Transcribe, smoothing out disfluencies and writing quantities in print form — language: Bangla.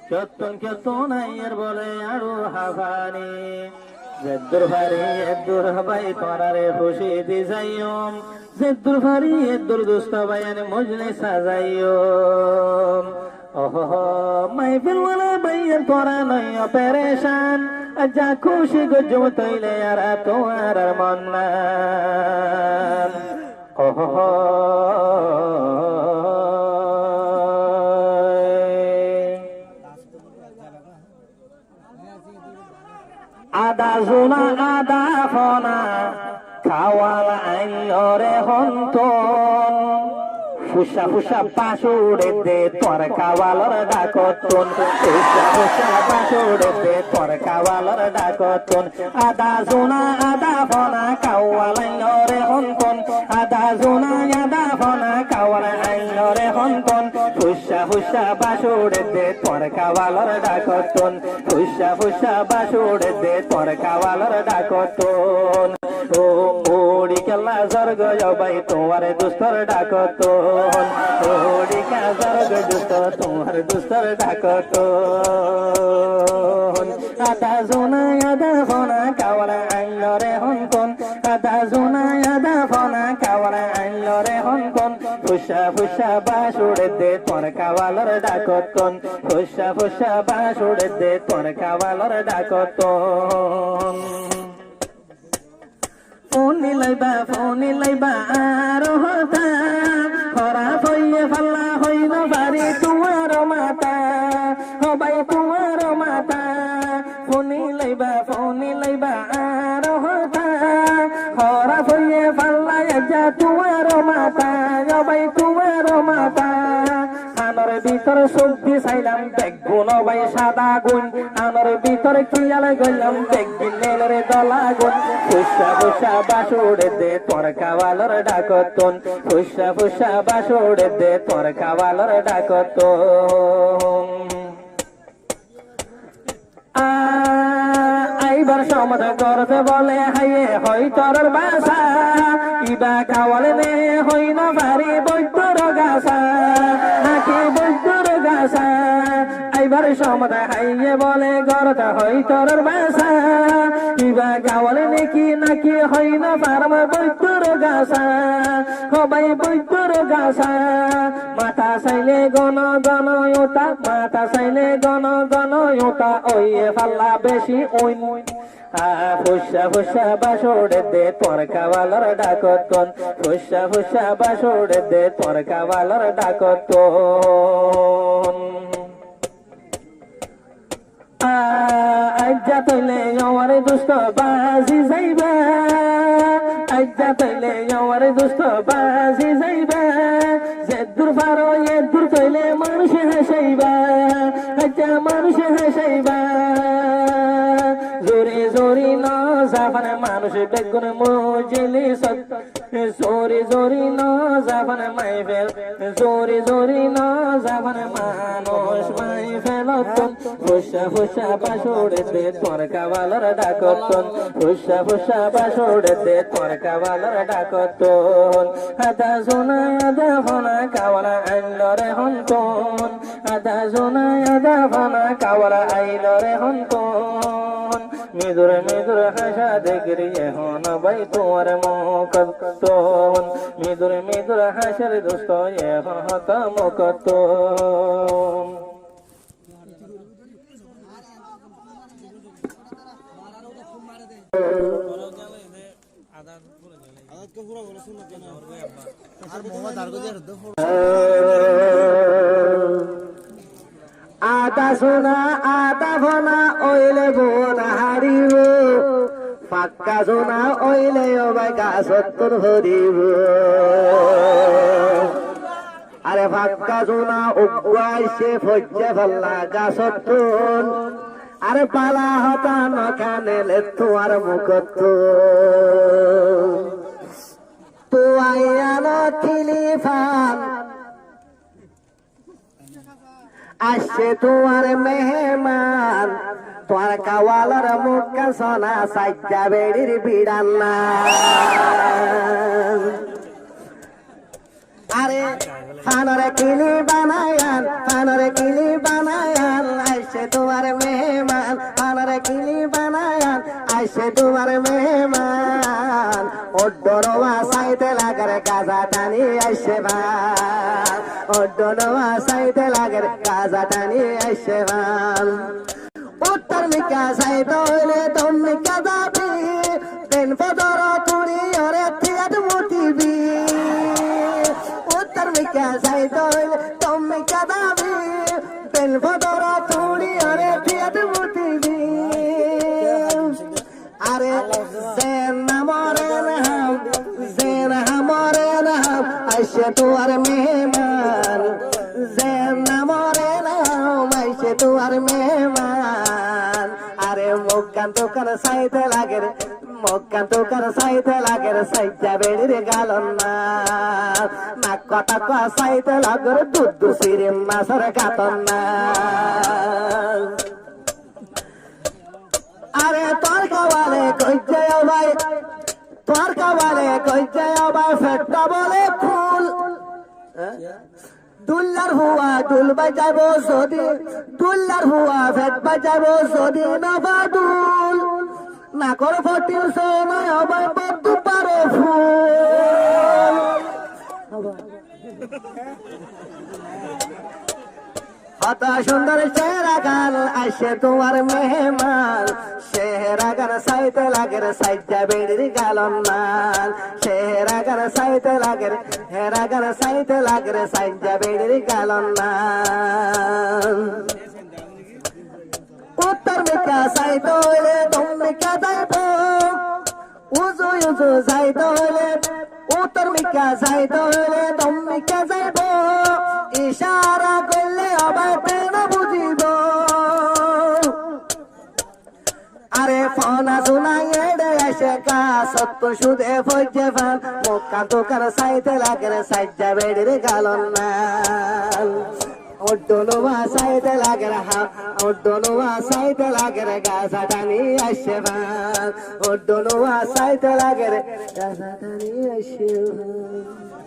কেতন কেতন আইয়ের বলে আরো হাফানি জেদ্দুর ভারি এদ্দুর হবাই তোরারে খুশি দি যাইয়ম জেদ্দুর ভারি এদ্দুর দুস্ত বাইয়ানে মজলে সাজাইয়ো ওহো মাইফিল ওয়ালা বাইয়ের তোরা নয় পেরেশান যা খুশি গজম তৈলে আর তোমার মন না ওহো আদা জোনা আদা ফনা খাওয়াল আইরে হন্তন ফুসা ফুসা পাশুড়ে দে তোর কাওয়ালর ডাকতন ফুসা ফুসা পাশুড়ে দে তোর কাওয়ালর ডাকতন আদা জোনা আদা ফনা খাওয়াল আইরে হন্তন আদা জোনা আদা ফনা খাওয়াল আইরে হন্তন ফুসা ফুসা বাসুড়ে দে তোর কাওয়ালর ডাকতন ফুসা ফুসা বাসুড়ে দে তোর কাওয়ালর ডাকতন ও ওড়ি কেলা স্বর্গ যাবাই তোমার দুস্তর ডাকতন ওড়ি কা স্বর্গ দুস্ত তোমার দুস্তর ডাকতন আদা জোনা আদা ফনা কাওয়ালা আইলরে হন্তন আদা জোনা আদা ফনা কাওয়ালা আইলরে হন্তন ফুসা ফুসা বাসুড়ে দে তোর কাওয়ালর ডাকতন ফুসা ফুসা বাসুড়ে দে তোর কাওয়ালর ডাকতন ফোনি লাইবা আরো হতা খরা হইয়ে ফাল্লা হইল বাড়ি তোমার মাতা হবাই তোমার মাতা ফোনি লাইবা আরো হতা খরা হইয়ে ফাল্লা যা তোমার মাতা হবাই তোমার মাতা আনর ভিতর সবজি চাইলাম বেগুন ভাই সাদা গুণ আনর ভিতর খিয়াল গইলাম বেগুন রে দলা গুণ ফুসা ফুসা বাসুড়ে দে তোর কাওয়ালর ডাকতন ফুসা ফুসা বাসুড়ে দে তোর কাওয়ালর ডাকতন আইবার সমদ করতে বলে হাইয়ে হই তোর বাসা ইবা কাওয়ালে নে হই না ভারি বৈদ্যর গাছা নাকি বৈদ্যর গাছা আইবার সমদ হাইয়ে বলে গরতে হই তোর বাসা ইবা কাওয়ালে নাকি হই না পারম বৈদ্যর গাছা হবাই বৈদ্যর গাছা মাথা চাইলে গণ গণ ওটা মাথা চাইলে গণ গণ ওটা ওই ফাল্লা বেশি ওই ফুসা ফুসা বাসুড়ে দে তোর কাওয়ালর ডাকতন ফুসা ফুসা বাসুড়ে দে তোর কাওয়ালর ডাকতন আজ্জা তৈলে আমার দুষ্ট বাজি যাইবা আজ্জা তৈলে আমার দুষ্ট বাজি যাইবা যেদূর পারো এদূর তৈলে মানুষ হাসাইবা আজ্জা মানুষ হাসাইবা জোরে জোরে ন যাবানে মানুষ বেগুন মজিলি জোরে জোরে ন যাবানে মাই ফেল জোরে জোরে ন যাবানে মানুষ মাই ফেলতন ফুসা ফুসা বাসুড়ে দে তোর কাওয়ালর ডাকতন ফুসা ফুসা বাসুড়ে দে তোর কাওয়ালর ডাকতন আদা জোনা আদা ফনা কাওয়ালা আইলরে হন্তন আদা জোনা আদা ফনা কাওয়ালা আইলরে হন্তন মিদুর মিদুর হাসা দেখরিয়ে হন ভাই তোমার মুকতন মিদুর মিদুর হাসার দোস্ত এখন হত মুকতন আদা সোনা আদা ভনা ওইলে বোন হারিব পাক্কা সোনা ওইলে ওবাই গাছতন ভরিব আরে পাক্কা সোনা উগাইছে ফজ্জা ফাল্লা গাছতন আরে পালা হতা নখানেলে তোমার মুখত তো আইয়ানো খিলিফান আসছে তোমার মেহমান তোমার কাওয়ালর মুখ সোনা সাজ্জা বেড়ির বিড়ান্না আরে ফানরে কিলি বানায়ান তোমার মেহমান আনার কিলি বানায়ান আইসে তোমার মেহমান ওড্ডরোয়া সাইতে লাগার গাজা টানি আইসে ভান ওড্ডরোয়া সাইতে লাগার গাজা টানি আইসে ভান উত্তর মিকা সাইতে হইলে তুমি কাদাবি পেন পদর তুড়ি ওরে থিয়াট মুটিবি উত্তর মিকা সাইতে হইলে তুমি কাদাবি পেন পদর তুড়ি ওরে থিয়াট মুটিবি আরে জেনা মরে না আইসে তোমার মেহমান জেনা মরে না আইসে তোমার মেহমান আরে মুখান তোকার সাইতে লাগে রে মুখান তোকার সাইতে লাগে রে সাইজা বেড়ির গালন না নাক কটা কা সাইতে লাগে রে দুধ সিরে মাছের কাতন না আরে তোর কাওয়ালে কইছে ভাই তোর কাওয়ালে কইছে ভাই ফেটটা বলে ফুল দুল্লার হুয়া দুল বাজাবো যদি দুল্লার হুয়া ফেট বাজাবো যদি না বাদুল না করে ফটির সময় হবে বদ্ধ পারে ফুল কত সুন্দর চেহারা গান আসে তোমার মেহমান চেহারা গান সাইতে লাগে সাইজা বেড়ির গালন মান চেহারা গান সাইতে লাগে হেরা গান সাইতে লাগে সাইজা বেড়ির গালন মান উত্তর মিকা সাইতে হইলে তুমি কাদাইব উজু উজু সাইতে হইলে উত্তর মিকা সাইতে হইলে তুমি কাদাইব ইশারা করলে আবার না বুঝিব আরে ফোনা শোনাই এড়ে এসে কা সত্য সুদে ফজে ফান মক্কা তোকার সাইতে লাগে সাইজা বেড়ির গালন না ওড্ডনোয়া সাইতে লাগে হা ওড্ডনোয়া সাইতে লাগে গাছা টানি আসে ভান ওড্ডনোয়া সাইতে লাগে গাছা টানি আসে ভান